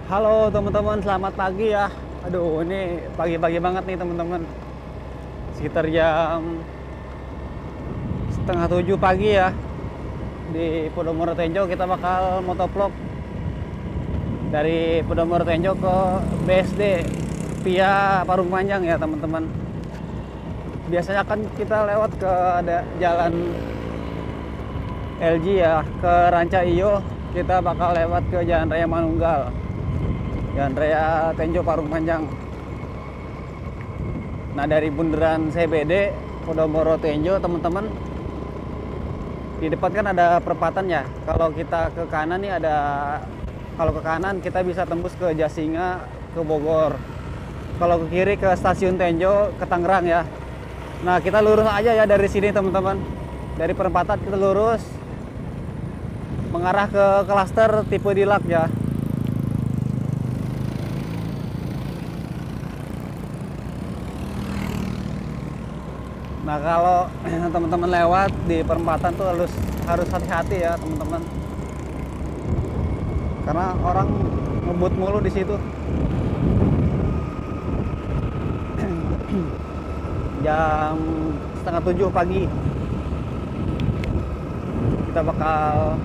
Halo teman-teman, selamat pagi ya. Aduh, ini pagi-pagi banget nih teman-teman. Sekitar jam setengah 7 pagi ya. Di Podomoro Tenjo kita bakal motovlog dari Podomoro Tenjo ke BSD via Parung Panjang ya teman-teman. Biasanya kan kita lewat ke ada jalan LG ya, ke Ranca Iyo. Kita bakal lewat ke Jalan Raya Manunggal, Jalan Raya Tenjo Parung Panjang. Nah, dari bundaran CBD Podomoro Tenjo teman-teman, di depan kan ada perempatan ya. Kalau kita ke kanan nih kalau ke kanan kita bisa tembus ke Jasinga, ke Bogor. Kalau ke kiri ke stasiun Tenjo, ke Tangerang ya. Nah, kita lurus aja ya dari sini teman-teman. Dari perempatan kita lurus mengarah ke klaster tipe Dilak ya. Nah, kalau teman-teman lewat di perempatan tuh harus hati-hati ya teman-teman, karena orang ngebut mulu di situ. Jam setengah 7 pagi kita bakal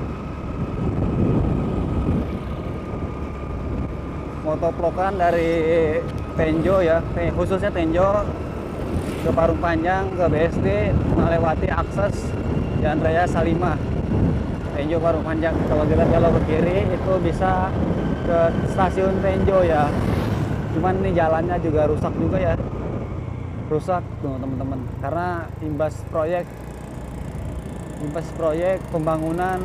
motovlogan dari Tenjo ya, khususnya Tenjo ke Parung Panjang, ke BSD, melewati akses Jalan Raya Salimah, Tenjo Parung Panjang. Kalau kita belok ke kiri itu bisa ke stasiun Tenjo ya. Cuman ini jalannya juga rusak juga ya, rusak tuh teman-teman, karena imbas proyek pembangunan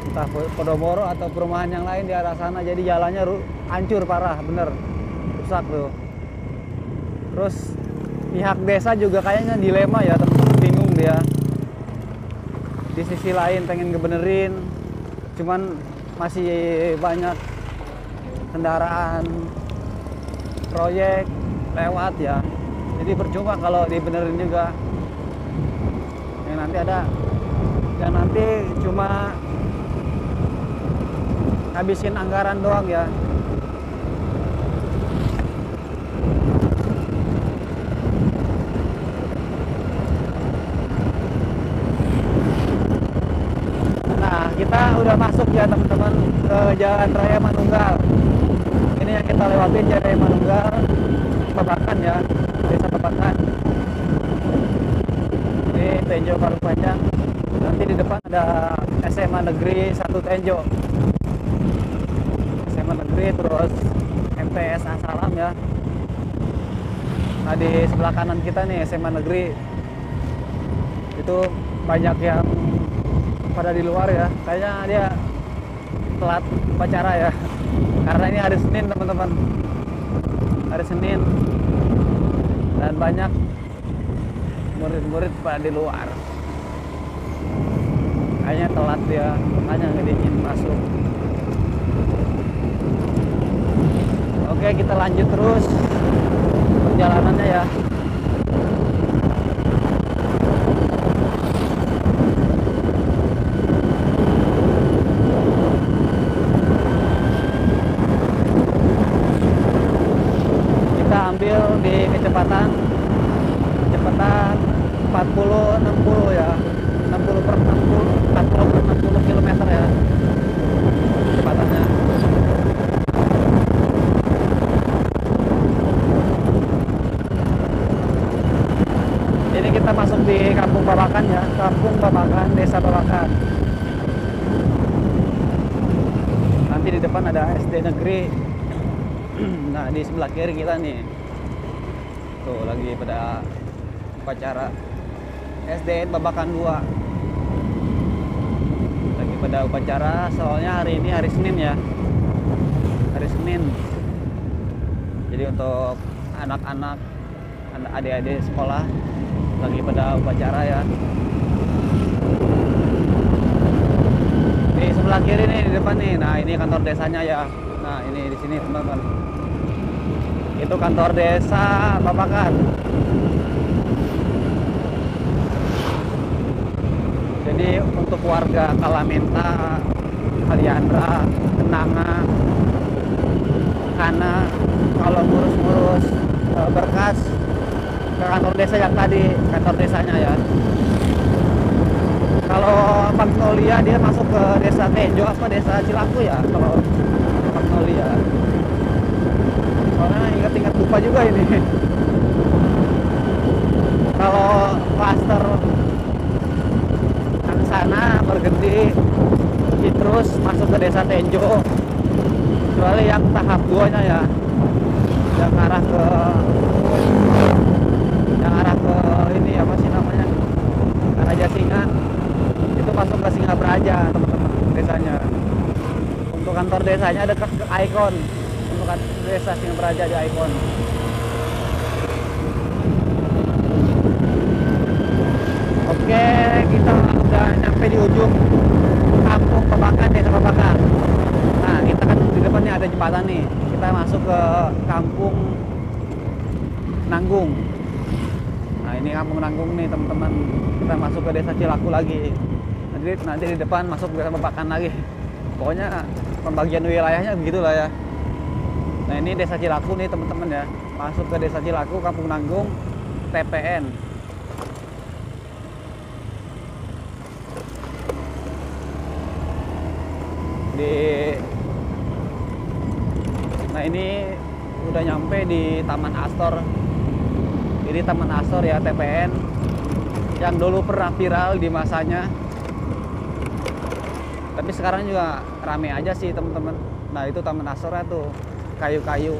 entah Podomoro atau perumahan yang lain di arah sana. Jadi jalannya hancur parah, bener rusak tuh. Terus pihak desa juga kayaknya dilema ya teman-teman, bingung dia. Di sisi lain pengen ngebenerin, cuman masih banyak kendaraan proyek lewat ya. Jadi percuma kalau dibenerin juga. Yang nanti cuma habisin anggaran doang ya. Nah, kita udah masuk ya teman-teman ke Jalan Raya Manunggal. Ini yang kita lewatin, Jalan Raya Manunggal, Babakan ya, Desa Babakan. Ini Tenjo Parung Panjang. Nanti di depan ada SMA Negeri 1 Tenjo, SMA Negeri, terus MTS Asalam ya. Nah, di sebelah kanan kita nih SMA Negeri. Itu banyak yang pada di luar ya, kayaknya dia telat upacara ya, karena ini hari Senin teman-teman, hari Senin, dan banyak murid-murid pada di luar. Kayaknya telat dia, makanya nggak diizin masuk. Oke, kita lanjut terus perjalanannya ya. Kita ambil di kecepatan 40-60 ya, 60 per 60, 40 per 60 km ya kecepatannya. Ini kita masuk di Kampung Babakan ya, Kampung Babakan, Desa Babakan. Nanti di depan ada SD Negeri. Nah, di sebelah kiri kita nih, tuh lagi pada upacara SDN Babakan 2, lagi pada upacara. Soalnya hari ini hari Senin ya, hari Senin. Jadi untuk anak-anak, adik-adik sekolah lagi pada upacara ya. Di sebelah kiri nih, di depan nih, nah ini kantor desanya ya. Nah, ini di sini teman-teman, itu kantor desa Babakan. Jadi untuk warga Kalamenta, Kaliandra, Kenanga, karena kalau ngurus-ngurus berkas ke kantor desa yang tadi, kantor desanya ya. Kalau Magnolia dia masuk ke desa Tenjo apa desa Cilaku ya, kalau Magnolia. Soalnya ingat-ingat lupa juga ini. Kalau klaster yang sana berhenti terus masuk ke desa Tenjo, kecuali yang tahap 2-nya ya, yang arah ke ini apa sih namanya, arah Jasingan, itu masuk ke Singabraja teman-teman desanya. Untuk kantor desanya dekat ke Icon, untuk desa Singabraja di Icon. Oke, kita udah nyampe di ujung kampung Babakan, desa Babakan. Nah, kita kan di depannya ada jembatan nih. Kita masuk ke kampung Nanggung. Nah, ini kampung Nanggung nih teman-teman. Kita masuk ke desa Cilaku lagi. Nanti di depan masuk ke desa Babakan lagi. Pokoknya pembagian wilayahnya begitulah ya. Nah, ini desa Cilaku nih teman-teman ya. Masuk ke desa Cilaku, kampung Nanggung, TPN. Nah, ini udah nyampe di Taman Astor. Ini Taman Astor ya, TPN yang dulu pernah viral di masanya, tapi sekarang juga rame aja sih teman-teman. Nah, itu Taman Astor ya tuh, kayu-kayu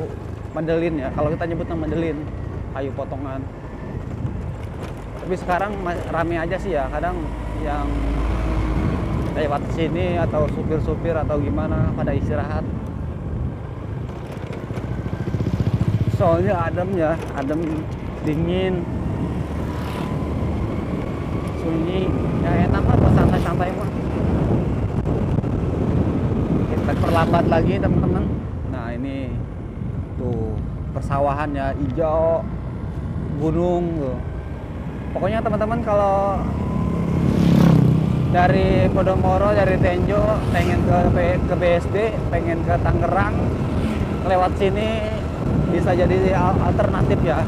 mandelin ya, kalau kita nyebutnya mandelin, kayu potongan. Tapi sekarang rame aja sih ya, kadang yang lewat sini atau supir-supir atau gimana pada istirahat. Soalnya adem ya, adem, dingin, sunyi, ya enak lah buat santai-santai mah. Kita perlambat lagi teman-teman. Nah, ini tuh persawahan ya, hijau, gunung tuh. Pokoknya teman-teman kalau dari Podomoro, dari Tenjo pengen ke BSD, pengen ke Tangerang, lewat sini bisa jadi alternatif ya.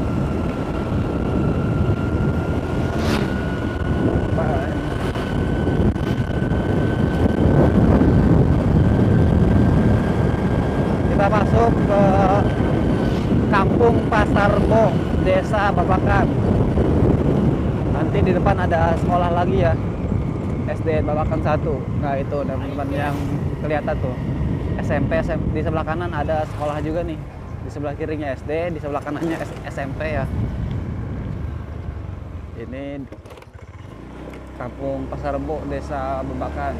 Kita masuk ke Kampung Pasar Bo, Desa Babakan. Nanti di depan ada sekolah lagi ya, SD Babakan 1. Nah, itu teman-teman yang kelihatan tuh SMP, di sebelah kanan ada sekolah juga nih. Di sebelah kirinya SD, di sebelah kanannya SMP ya. Ini Kampung Pasar Bo, Desa Babakan.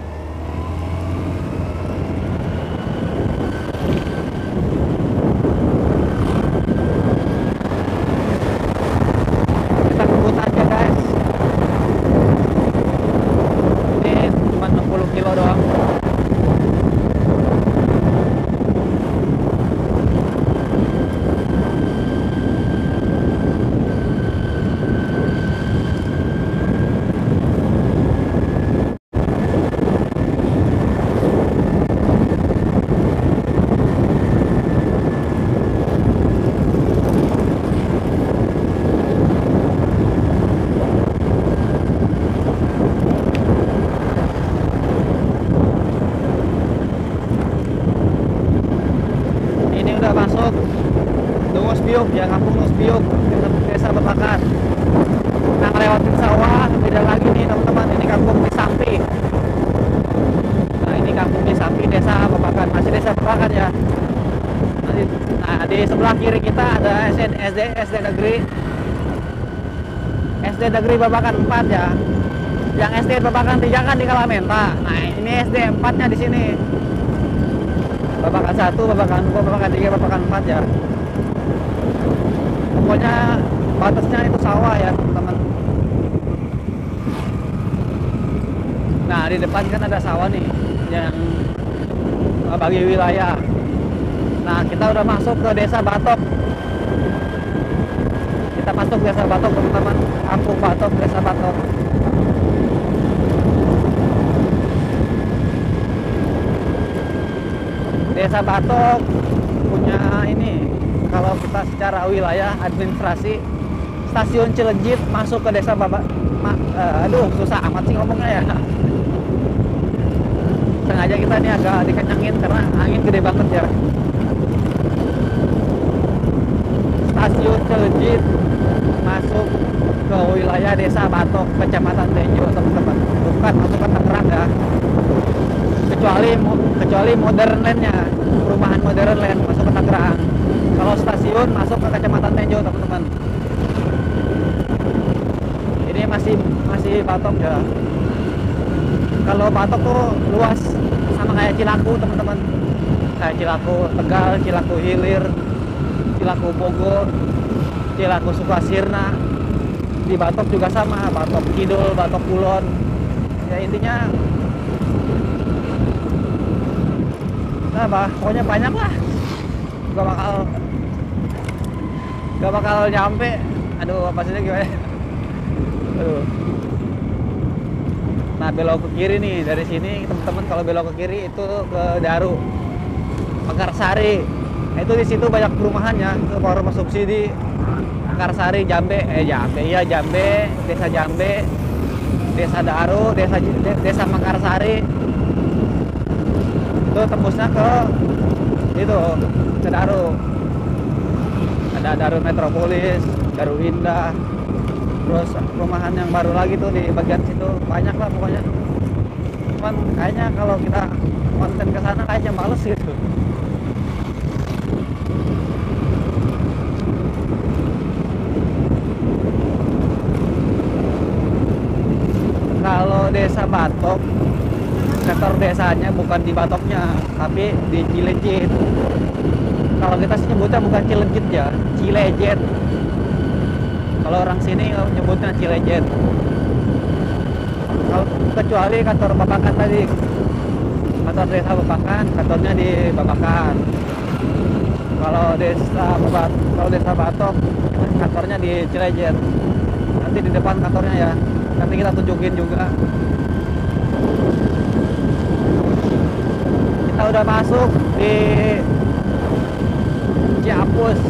Kita ngebut aja guys. Ini cuma 60 kilo doang. Masuk Dungus Biuk ya, Kampung Dungus Biuk, Desa Babakan. Nah, ngelewatin sawah, beda lagi nih teman-teman, ini Kampung Cisampi. Nah, ini Kampung Cisampi, Desa Babakan, masih Desa Babakan ya. Nah, di sebelah kiri kita ada SD Negeri Babakan 4 ya. Yang SD Babakan 3 kan di Kalamenta. Nah, ini SD 4-nya di sini. Babakan 1, Babakan 2, Babakan 3, Babakan 4 ya. Pokoknya batasnya itu sawah ya teman-teman. Nah, di depan kan ada sawah nih yang bagi wilayah. Nah, kita udah masuk ke Desa Batok. Kita masuk ke Desa Batok teman-teman. Kampung Batok, Desa Batok. Desa Batok punya ini, kalau kita secara wilayah administrasi, stasiun Cileunjit masuk ke desa aduh susah amat sih ngomongnya ya. Sengaja kita ini agak dikencangin karena angin gede banget ya. Stasiun Cileunjit masuk ke wilayah desa Batok, kecamatan Tenjo, teman-teman. Bukan masuk ke Tangerang ya. Kecuali modern landnya, perumahan modern land masuk ke Tangerang. Kalau stasiun masuk ke kecamatan Tenjo, teman-teman. Ini masih Batok ya. Kalau Batok tuh luas sama kayak Cilaku, teman-teman. Kayak Cilaku Tegal, Cilaku Hilir, Cilaku Bogor, Cilaku Sukasirna. Di Batok juga sama, Batok Kidul, Batok Kulon. Ya intinya pokoknya banyak lah. Gak bakal nyampe. Aduh, apa sih gimana? Aduh. Nah, belok ke kiri nih, dari sini teman-teman kalau belok ke kiri itu ke Daru, Mekarsari. Itu di situ banyak perumahannya, itu baru rumah subsidi. Mekarsari, Jambe, Desa Jambe, Desa Daru, Desa Mekarsari. Itu tembusnya ke itu, ke Daru. Ada Daru Metropolis, Daru Indah. Terus perumahan yang baru lagi tuh di bagian situ banyak lah pokoknya. Cuman kayaknya kalau kita konten ke sana kayaknya males gitu. Kalau desa Batok, kantor desanya bukan di Batoknya, tapi di Cileunjit. Kalau kita sih nyebutnya bukan Cileunjit ya, Cilejet. Kalau orang sini nyebutnya Cilejet. Kalau kecuali kantor Babakan tadi, kantor desa Babakan, kantornya di Babakan. Kalau desa Batok, kantornya di Cilejet. Nanti di depan kantornya ya. Nanti kita tunjukin juga. Kita udah masuk di Ciapus.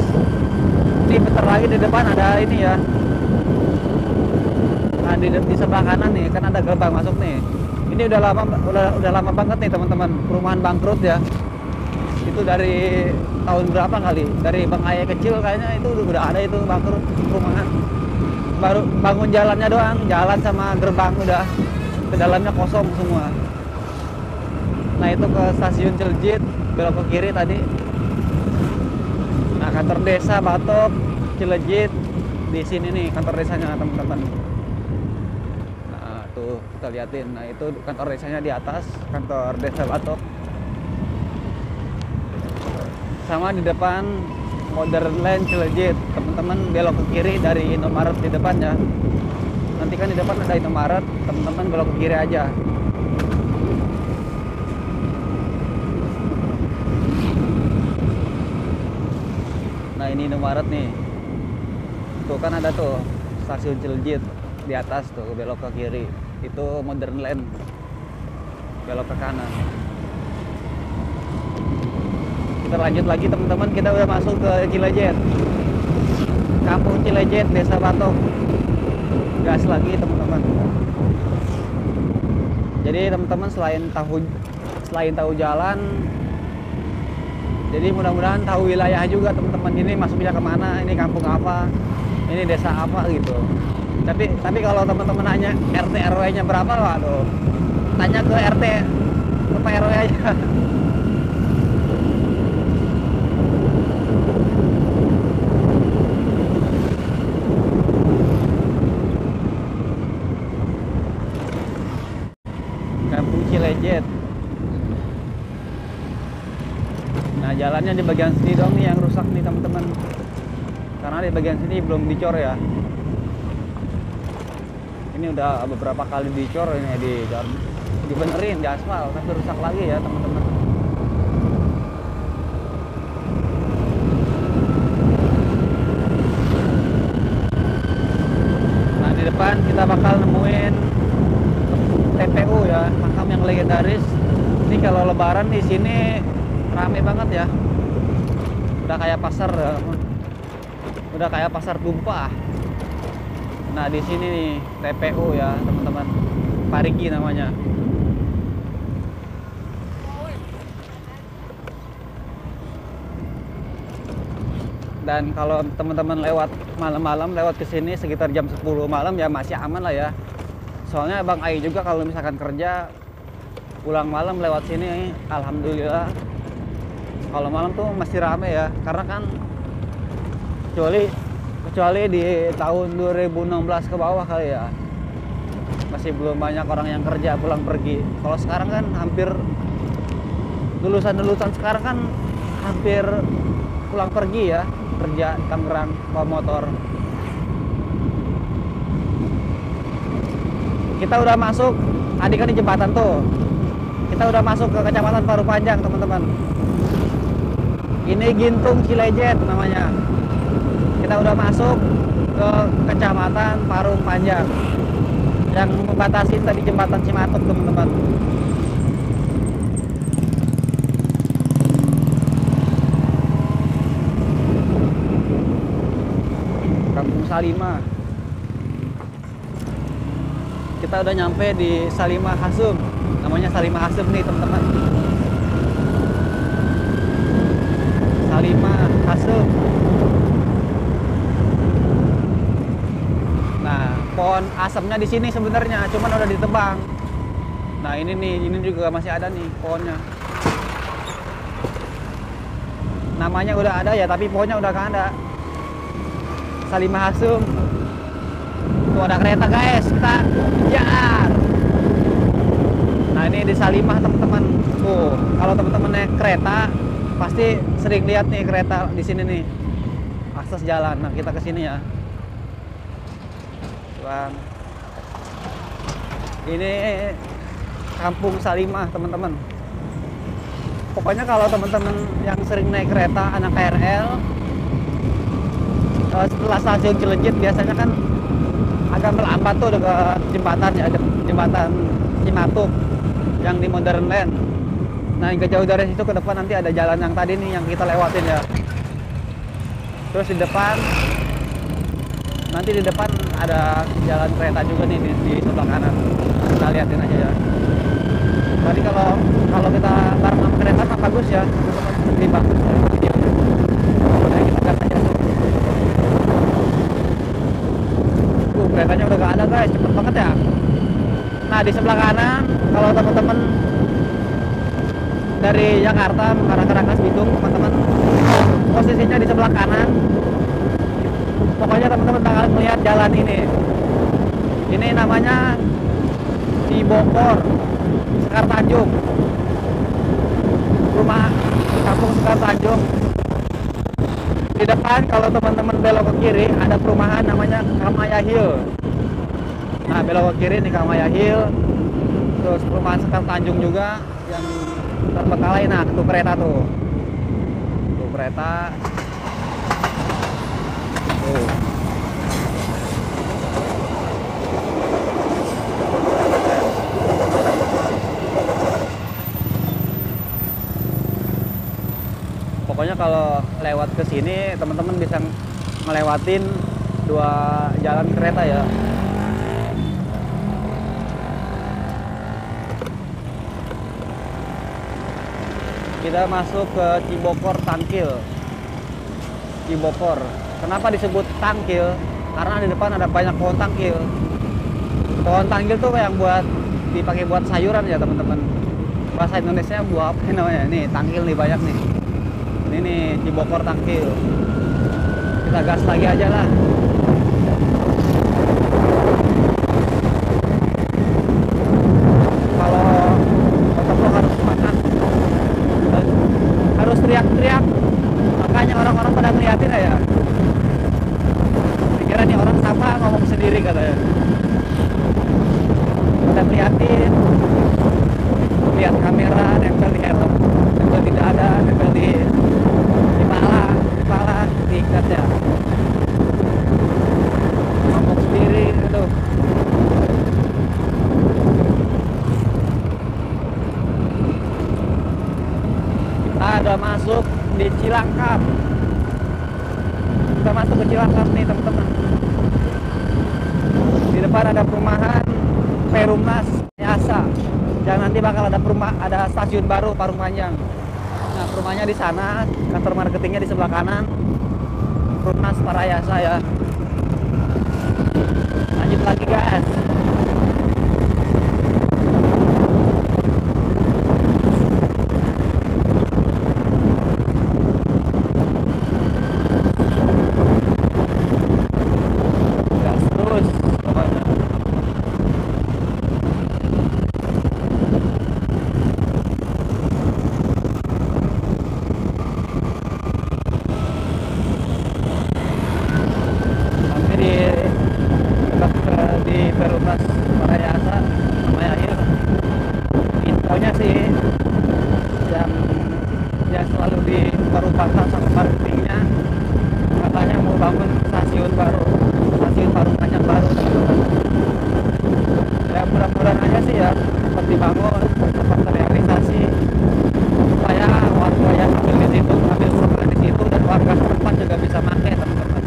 Ini bentar lagi di depan ada ini ya. Nah, di sebelah kanan nih kan ada gerbang masuk nih. Ini udah lama banget nih teman-teman, perumahan bangkrut ya. Itu dari tahun berapa kali? Dari Bang Ayah kecil kayaknya itu udah ada itu bangkrut perumahan. Baru bangun jalannya doang, jalan sama gerbang udah, ke dalamnya kosong semua. Nah itu ke stasiun Cileunjit, belok ke kiri tadi. Nah kantor desa Batok, Cileunjit, di sini nih kantor desanya teman-teman. Nah tuh kita liatin, nah itu kantor desanya di atas, kantor desa Batok. Sama di depan Modern Land Cileunjit, teman-teman belok ke kiri dari Indomaret di depan ya. Nanti kan di depan ada Indomaret, teman-teman belok ke kiri aja. Nah ini Indomaret nih. Tuh kan ada tuh stasiun Cileunjit di atas tuh, belok ke kiri. Itu Modern Land. Belok ke kanan. Kita lanjut lagi teman-teman, kita udah masuk ke Cilejet, kampung Cilejet, desa Batok. Gas lagi teman-teman. Jadi teman-teman selain tahu jalan, jadi mudah-mudahan tahu wilayah juga teman-teman. Ini masuknya kemana, ini kampung apa, ini desa apa gitu. Tapi kalau teman-teman nanya RT RW-nya berapa, waduh, tanya ke RT ke Pak RW aja. Cilejet. Nah jalannya di bagian sini dong nih yang rusak nih teman-teman, karena di bagian sini belum dicor ya. Ini udah beberapa kali dicor, ini dibenerin di aspal, tapi rusak lagi ya teman-teman. Nah di depan kita bakal nemuin TPU ya, makam yang legendaris. Ini kalau lebaran di sini rame banget ya. Udah kayak pasar, udah kayak pasar tumpah. Nah di sini nih TPU ya teman-teman, Parigi namanya. Dan kalau teman-teman lewat malam-malam lewat ke sini sekitar jam 10 malam ya masih aman lah ya. Soalnya Bang Ai juga kalau misalkan kerja pulang malam lewat sini, alhamdulillah kalau malam tuh masih rame ya. Karena kan kecuali di tahun 2016 ke bawah kali ya, masih belum banyak orang yang kerja pulang pergi. Kalau sekarang kan hampir lulusan sekarang kan hampir pulang pergi ya, kerja di Tangerang bawa motor. Kita udah masuk, tadi kan di jembatan tuh. Kita udah masuk ke Kecamatan Parung Panjang, teman-teman. Ini Gintung Cilejet namanya. Kita udah masuk ke Kecamatan Parung Panjang yang membatasi tadi jembatan Cimatuk, teman-teman. Kampung Salimah. Kita udah nyampe di Salimah Hasum. Namanya Salimah Hasum nih, teman-teman. Salimah Hasum. Nah, pohon asamnya di sini sebenarnya, cuman udah ditebang. Nah, ini nih, ini juga masih ada nih pohonnya. Namanya udah ada ya, tapi pohonnya udah nggak ada. Salimah Hasum. Tuh ada kereta guys, kita kejar. Nah ini di Salimah teman-teman. Tuh kalau teman-teman naik kereta pasti sering lihat nih kereta di sini nih, akses jalan. Nah kita ke sini ya, Bang. Ini Kampung Salimah teman-teman. Pokoknya kalau teman-teman yang sering naik kereta anak KRL, setelah stasiun Cilejet biasanya kan agak melambat tuh ke jembatan ya, jembatan Cimatuk yang di Modern Land. Nah nggak jauh dari situ ke depan nanti ada jalan yang tadi nih yang kita lewatin ya. Terus di depan, nanti di depan ada jalan kereta juga nih di sebelah kanan. Kita liatin aja ya. Tadi kalau kita bareng sama kereta mah bagus ya, teman-teman, lebih bagus ya videonya. Nah kita lihat aja. Keretanya udah gak ada guys, cepet banget ya. Nah di sebelah kanan kalau teman-teman dari Jakarta mengarah ke Rangkas Bitung, teman-teman, posisinya di sebelah kanan. Pokoknya teman-teman bakal melihat jalan ini. Ini namanya Cibokor Sekar Tanjung, rumah Kampung Sekar Tanjung. Di depan kalau teman-teman belok ke kiri ada perumahan namanya Kamaya Hill. Nah belok ke kiri nih Kamaya Hill. Terus perumahan Sekar Tanjung juga yang terbengkalai. Nah tuh kereta tuh. Tuh kereta. Tuh. Pokoknya kalau lewat ke sini teman-teman bisa ngelewatin dua jalan kereta ya. Kita masuk ke Cibokor Tangkil. Cibokor. Kenapa disebut tangkil? Karena di depan ada banyak pohon tangkil. Pohon tangkil tuh yang dipakai buat sayuran ya teman-teman. Bahasa Indonesia buah apa namanya? Nih tangkil nih banyak nih. Ini Cibokor Tangkil. Kita gas lagi aja lah. Kalau motor harus semangat, harus teriak-teriak. Makanya orang-orang pada ngeliatin ya. Dikira nih orang sama ngomong sendiri katanya. Pada ngeliatin, lihat kamera, nempel di helm, nempel di dada, nempel di kepala, diikat ya. Ngomong sendiri, aduh. Kita ada masuk di Cilangkap. kita masuk ke Cilangkap nih teman-teman. Di depan ada perumahan Perumnas Yasa. Yang nanti bakal ada stasiun baru Parung Panjang. Nah, rumahnya di sana, kantor marketingnya di sebelah kanan. Perumnas Parayasa ya. Lanjut lagi guys. Gas terus pokoknya. Di Perumnas Parayasa sama akhir infonya sih yang selalu di Parupata sama marketingnya katanya mau bangun stasiun baru, stasiun Parung Panjang baru teman-teman. Ya mudah-mudahan aja sih ya cepat dibangun, cepat terrealisasi supaya warga yang ambil di situ ambil perumahan di situ dan warga setempat juga bisa pakai teman-teman.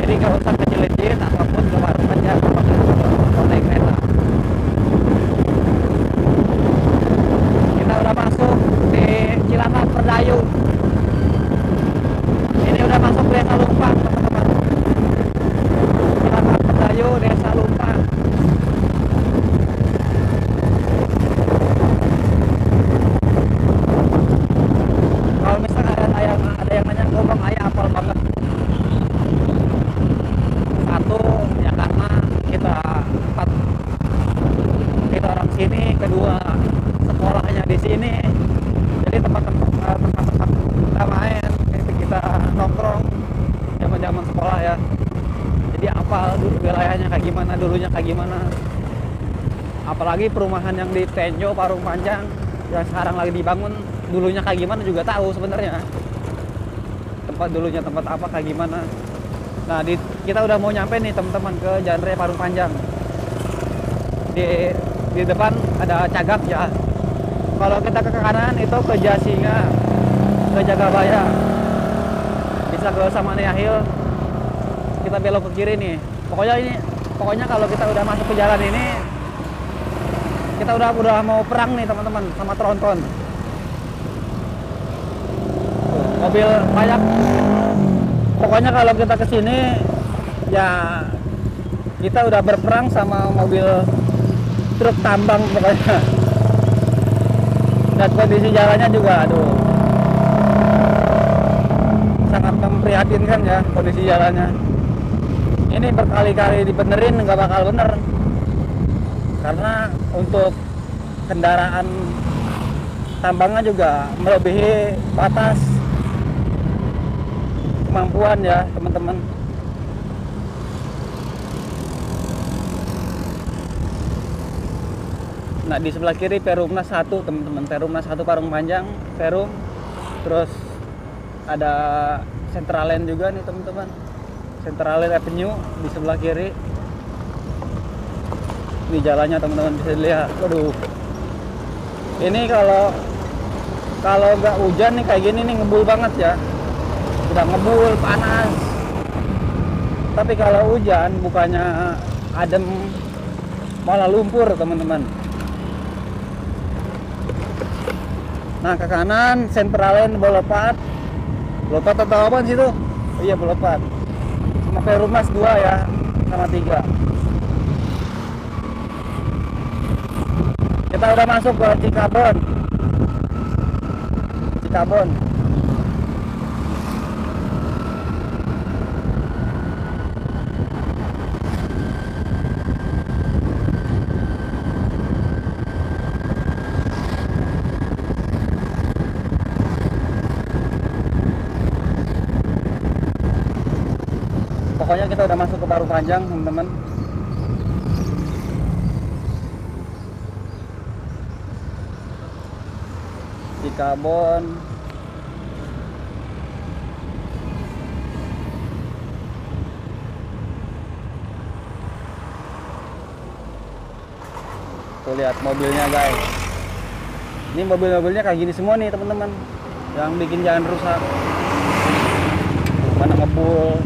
Jadi nggak usah kecil-kecil ataupun ke Parung Panjang atau naik kereta. Kita udah masuk di Cilangkap Perdayung. Ini udah masuk Desa Lumpang teman-teman. Cilangkap Perdayung, Desa Lumpang. Kalau misalnya ada yang nanya ngomong ayah apal banget. Satu ya karena kita orang sini, kedua sekolahnya di sini, jadi tempat-tempat kita main, kita nongkrong zaman sekolah ya. Jadi apal dulu wilayahnya kayak gimana, dulunya kayak gimana. Apalagi perumahan yang di Tenjo Parung Panjang yang sekarang lagi dibangun, dulunya kayak gimana juga tahu sebenarnya. Tempat dulunya tempat apa kayak gimana. Nah, kita udah mau nyampe nih teman-teman ke Jalan Raya Parung Panjang. Di depan ada Cagak ya. Kalau kita ke kanan itu ke Jasinga, ke Jagabaya. Bisa ke Samania Hill. Kita belok ke kiri nih. Pokoknya kalau kita udah masuk ke jalan ini, kita udah mau perang nih teman-teman sama tronton. Mobil banyak. Pokoknya kalau kita kesini ya kita udah berperang sama mobil truk tambang pokoknya. Dan kondisi jalannya juga aduh sangat memprihatinkan ya kondisi jalannya. Ini berkali-kali dibenerin nggak bakal bener karena untuk kendaraan tambangnya juga melebihi batas kemampuan ya teman-teman. Nah di sebelah kiri Perumnas 1 teman-teman, Perumnas 1 Parung Panjang, Perum. Terus ada Central Land juga nih teman-teman, Central Land Avenue di sebelah kiri. Ini jalannya teman-teman bisa dilihat. Waduh, ini kalau nggak hujan nih kayak gini nih ngebul banget ya. Udah ngebul, panas. Tapi kalau hujan bukannya adem, malah lumpur teman-teman. Nah ke kanan Central Land Boulevard. Boulevard atau apa sih itu? Oh, iya Boulevard. Sama Perumnas 2 ya, sama 3. Kita udah masuk ke Cikabon. Pokoknya kita udah masuk ke Parung Panjang teman-teman. Cikabon. Tuh lihat mobilnya guys. Ini mobil-mobilnya kayak gini semua nih teman-teman, yang bikin jalan rusak. mana ngebul.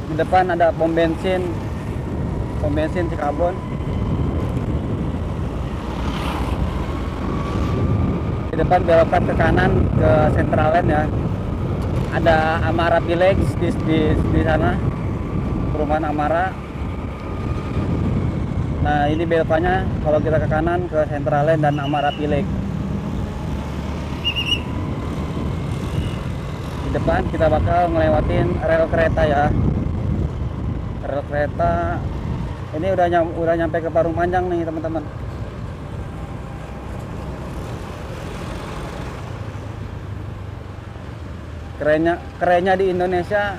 Di depan ada pom bensin Cikabon. Di depan belokan ke kanan ke Centraland ya. Ada Amara Village di sana, perumahan Amara. Nah ini belokannya kalau kita ke kanan ke Centraland dan Amara Village. Di depan kita bakal ngelewatin rel kereta ya. Rel kereta ini udah nyampe ke Parung Panjang nih teman-teman. Kerennya di Indonesia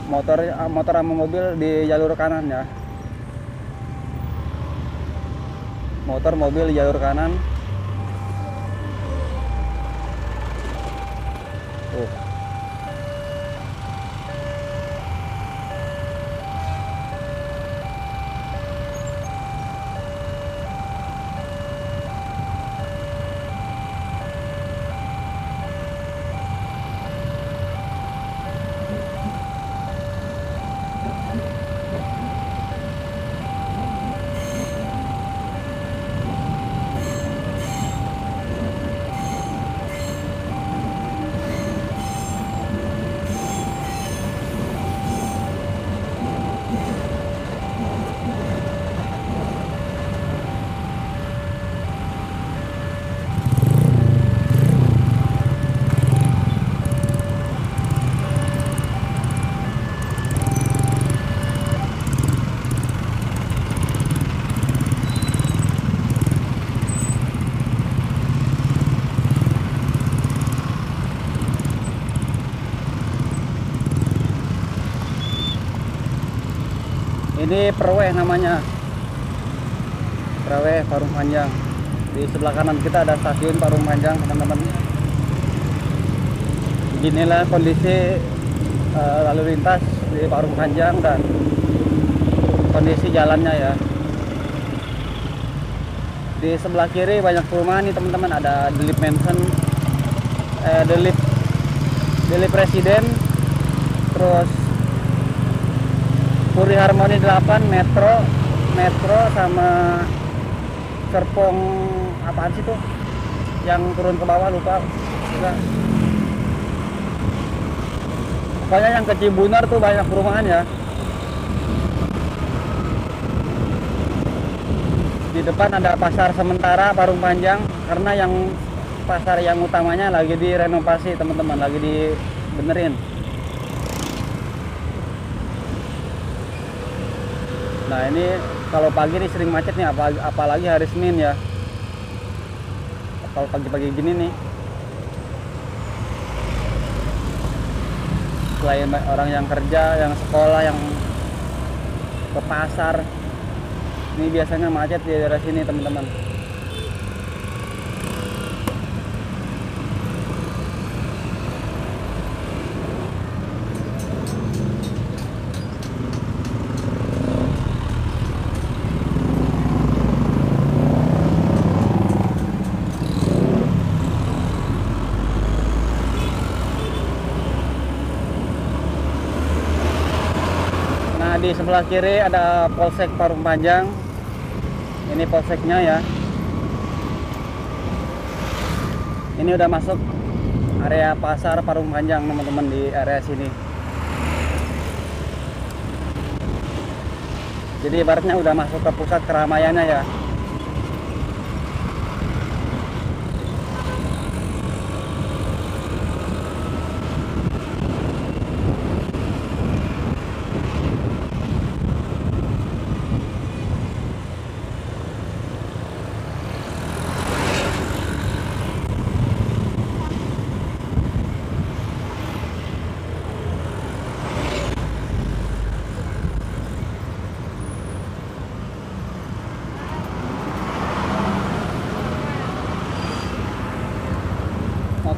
motor sama mobil di jalur kanan ya. Motor mobil di jalur kanan. Tuh. Ini Perweh namanya, Perweh Parung Panjang. Di sebelah kanan kita ada stasiun Parung Panjang teman-teman. Beginilah kondisi lalu lintas di Parung Panjang dan kondisi jalannya ya. Di sebelah kiri banyak perumahan nih teman-teman. Ada Delip Mansion, Delip Presiden, terus Puri Harmoni 8, Metro sama Serpong apaan sih tuh? Yang turun ke bawah lupa juga. Pokoknya yang ke Cibunar tuh banyak perumahan ya. Di depan ada pasar sementara Parung Panjang karena yang pasar yang utamanya lagi direnovasi teman-teman, lagi dibenerin. Nah ini kalau pagi nih sering macet nih, apalagi hari Senin ya. Kalau pagi-pagi gini nih, selain orang yang kerja, yang sekolah, yang ke pasar, ini biasanya macet di daerah sini teman-teman. Di sebelah kiri ada Polsek Parung Panjang. Ini polseknya ya. Ini udah masuk area pasar Parung Panjang teman-teman, di area sini. Jadi ibaratnya udah masuk ke pusat keramaiannya ya.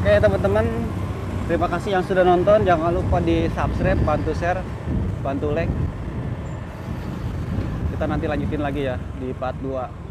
Oke teman-teman, terima kasih yang sudah nonton. Jangan lupa di subscribe, bantu share, bantu like. Kita nanti lanjutin lagi ya di part 2.